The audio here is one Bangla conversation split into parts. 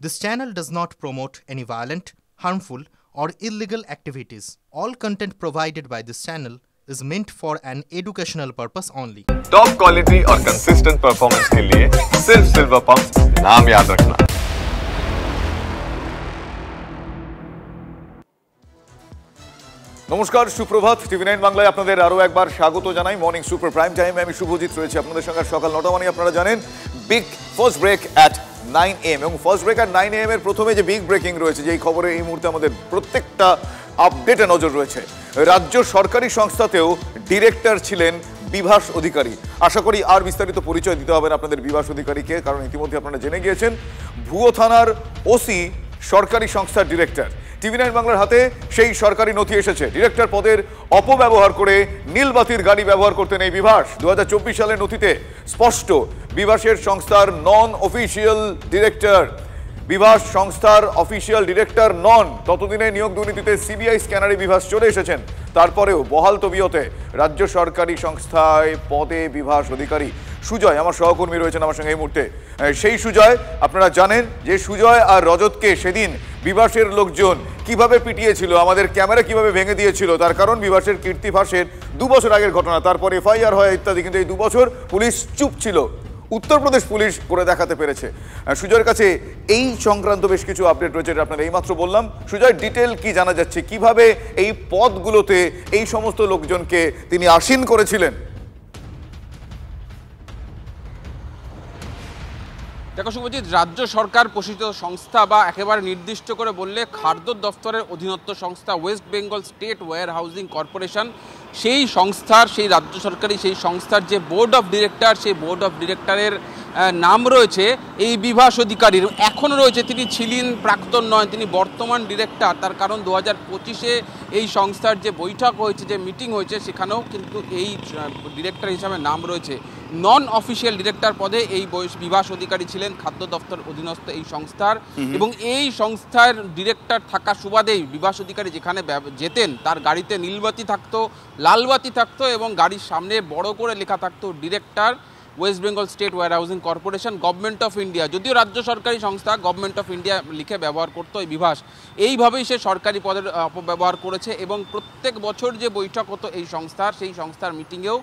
This channel does not promote any violent, harmful, or illegal activities. All content provided by this channel is meant for an educational purpose only. Top quality और कंसिस्टेंट परफॉर्मेंस के लिए सिर्फ सिल्वर पंप नाम याद रखना। নমস্কার, সুপ্রভাত। টিভি9 বাংলায় আপনাদের আরো একবার স্বাগত জানাই। মর্নিং সুপার প্রাইম টাইমে আমি শুভজিৎ রয়েছি আপনাদের সঙ্গে। সকাল 9টা মানে আপনারা জানেন big first break at 9 AM এবং ফার্স্ট ব্রেক অ্যাট 9 AM এর প্রথমে যে বিগ ব্রেকিং রয়েছে, যেই খবরে এই মুহূর্তে আমাদের প্রত্যেকটা আপডেটে নজর রয়েছে। রাজ্য সরকারি সংস্থাতেও ডিরেক্টর ছিলেন বিভাস অধিকারী। আশা করি আর বিস্তারিত পরিচয় দিতে হবে না আপনাদের বিভাস অধিকারীকে, কারণ ইতিমধ্যে আপনারা জেনে গিয়েছেন ভুয়ো থানার ওসি সরকারি সংস্থার ডিরেক্টর। টিভি9 বাংলার হাতে সেই সরকারি নথি এসেছে। ডিরেক্টর পদের অপব্যবহার করে নীলবাতির গাড়ি ব্যবহার করতেন এই বিভাস। 2024 সালের নথিতে স্পষ্ট বিভাসের সংস্থার নন অফিসিয়াল ডিরেক্টর। বিভাস সংস্থার অফিসিয়াল ডিরেক্টর নন। ততদিনে নিয়োগ দুর্নীতিতে সিবিআই স্ক্যানারে বিভাস চলে এসেছেন। তারপরেও বহাল তবিয়তে রাজ্য সরকারি সংস্থায় পদে বিভাস অধিকারী। সুজয় আমার সহকর্মী রয়েছেন আমার সঙ্গে এই মুহূর্তে। সেই সুজয়, আপনারা জানেন যে সুজয় আর রজতকে সেদিন বিভাসের লোকজন কিভাবে পিটিয়েছিল, আমাদের ক্যামেরা কিভাবে ভেঙে দিয়েছিল, তার কারণ বিভাসের কীর্তি ফাঁসের 2 বছর আগের ঘটনা। তারপর এফআইআর হয় ইত্যাদি, কিন্তু এই 2 বছর পুলিশ চুপ ছিল। উত্তরপ্রদেশ পুলিশ করে দেখাতে পেরেছে। সুজয়ের কাছে এই সংক্রান্ত বেশ কিছু আপডেট রয়েছে, এটা আপনারা এইমাত্র বললাম। সুজয়, ডিটেল কি জানা যাচ্ছে, কিভাবে এই পদগুলোতে এই সমস্ত লোকজনকে তিনি আসীন করেছিলেন? দেখো শুভজিৎ, রাজ্য সরকার পোষিত সংস্থা বা একেবারে নির্দিষ্ট করে বললে খাদ্য দফতরের অধীনস্থ সংস্থা West Bengal State warehousing corporation, সেই সংস্থার, সেই রাজ্য সরকারি সেই সংস্থার যে বোর্ড অফ ডিরেক্টর, সেই বোর্ড অফ ডিরেক্টরের নাম রয়েছে এই বিভাস অধিকারীর। এখনও রয়েছে, তিনি ছিলেন প্রাক্তন নয়, তিনি বর্তমান ডিরেক্টর। তার কারণ 2025-এ এই সংস্থার যে বৈঠক হয়েছে, যে মিটিং হয়েছে, সেখানেও কিন্তু এই ডিরেক্টর হিসাবে নাম রয়েছে। নন অফিসিয়াল ডিরেক্টর পদে এই বিভাস অধিকারী ছিলেন খাদ্য দফতর অধীনস্থ এই সংস্থার। এবং এই সংস্থার ডিরেক্টর থাকা সুবাদেই বিভাস অধিকারী যেখানে যেতেন তার গাড়িতে নীলবাতি থাকতো, লালবাতি থাকতো এবং গাড়ির সামনে বড় করে লেখা থাকতো director West Bengal State warehousing corporation, government of India. যদিও রাজ্য সরকারি সংস্থা, গভর্নমেন্ট অফ ইন্ডিয়া লিখে ব্যবহার করতো এই বিভাস। এইভাবেই সে সরকারি পদের অপব্যবহার করেছে এবং প্রত্যেক বছর যে বৈঠক হতো এই সংস্থার, সেই সংস্থার মিটিংয়েও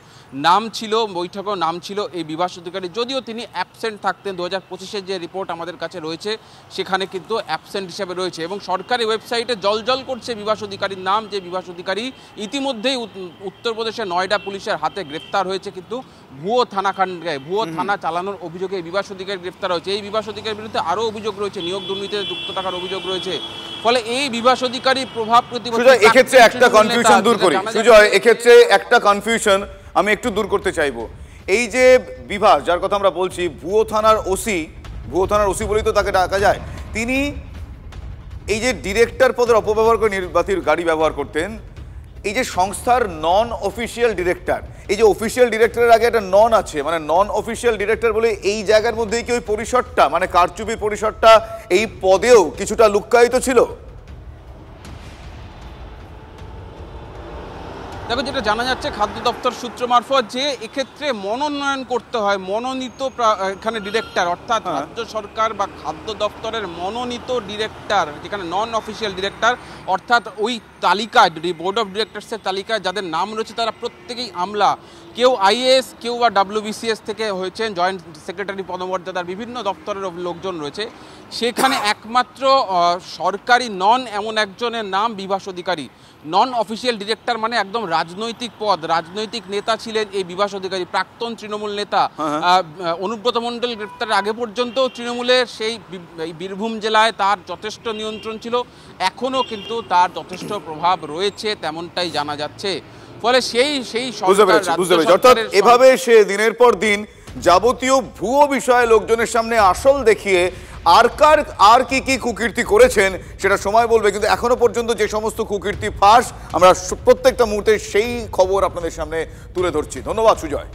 নাম ছিল, বৈঠকেও নাম ছিল এই বিভাস অধিকারী। যদিও তিনি অ্যাবসেন্ট থাকতেন, 2025-এর যে রিপোর্ট আমাদের কাছে রয়েছে সেখানে কিন্তু অ্যাবসেন্ট হিসেবে রয়েছে। এবং সরকারি ওয়েবসাইটে জলজল করছে বিভাস অধিকারীর নাম, যে বিভাস অধিকারী ইতিমধ্যেই উত্তরপ্রদেশের নয়ডা পুলিশের হাতে গ্রেপ্তার হয়েছে। কিন্তু ভুয়ো থানা চালানোর অভিযোগে বিভাস অধিকারী গ্রেফতার হয়েছে। এই বিভাস অধিকারীর বিরুদ্ধে আরও অভিযোগ রয়েছে, নিয়োগ দুর্নীতিতে যুক্ত থাকার অভিযোগ রয়েছে। ফলে এই বিভাস অধিকারী প্রভাব প্রতিপত্তি। এক্ষেত্রে একটা কনফিউশন দূর করি সুজয়, এক্ষেত্রে একটা কনফিউশন আমি একটু দূর করতে চাইবো। এই যে বিভাস, যার কথা আমরা বলছি, ভুয়ো থানার ওসি বলেই তো তাকে ডাকা যায়। তিনি এই যে ডিরেক্টর পদের অপব্যবহার করে নীলবাতির গাড়ি ব্যবহার করতেন, এই যে সংস্থার নন অফিসিয়াল ডিরেক্টর, এই যে অফিসিয়াল ডিরেক্টরের আগে একটা নন আছে, মানে নন অফিসিয়াল ডিরেক্টর বলে এই জায়গার মধ্যেই কি ওই পরিসরটা, মানে কারচুপির পরিসরটা এই পদেও কিছুটা লুক্কায়িত ছিল? দেখো, যেটা জানা যাচ্ছে খাদ্য দপ্তর সূত্র মারফত, যে এক্ষেত্রে মনোনয়ন করতে হয় মনোনীত এখানে ডিরেক্টর, অর্থাৎ রাজ্য সরকার বা খাদ্য দপ্তরের মনোনীত ডিরেক্টর, যেখানে নন অফিসিয়াল ডিরেক্টর, অর্থাৎ ওই তালিকায়, বোর্ড অফ ডিরেক্টরসের তালিকায় যাদের নাম রয়েছে তারা প্রত্যেকেই আমলা। কেউ আইএএস, কেউ বা WBCS থেকে হয়েছেন, জয়েন্ট সেক্রেটারি পদমর্যাদার বিভিন্ন দপ্তরের লোকজন রয়েছে। সেখানে একমাত্র সরকারি নন এমন একজনের নাম বিভাস অধিকারী। নন অফিসিয়াল ডিরেক্টর মানে একদম রাজনৈতিক পদ, রাজনৈতিক নেতা ছিলেন এই বিভাস অধিকারী, প্রাক্তন তৃণমূল নেতা। অনুব্রত মণ্ডল গ্রেপ্তারের আগে পর্যন্ত তৃণমূলের সেই বীরভূম জেলায় তার যথেষ্ট নিয়ন্ত্রণ ছিল, এখনও কিন্তু তার যথেষ্ট প্রভাব রয়েছে, তেমনটাই জানা যাচ্ছে। ফলে সেই অর্থাৎ এভাবে সে দিনের পর দিন যাবতীয় ভুয়ো বিষয়ে লোকজনের সামনে আসল দেখিয়ে আর কি কুকীর্তি করেছেন সেটা সময় বলবে। কিন্তু এখনো পর্যন্ত যে সমস্ত কুকীর্তি ফাঁস, আমরা প্রত্যেকটা মুহূর্তে সেই খবর আপনাদের সামনে তুলে ধরছি। ধন্যবাদ সুজয়।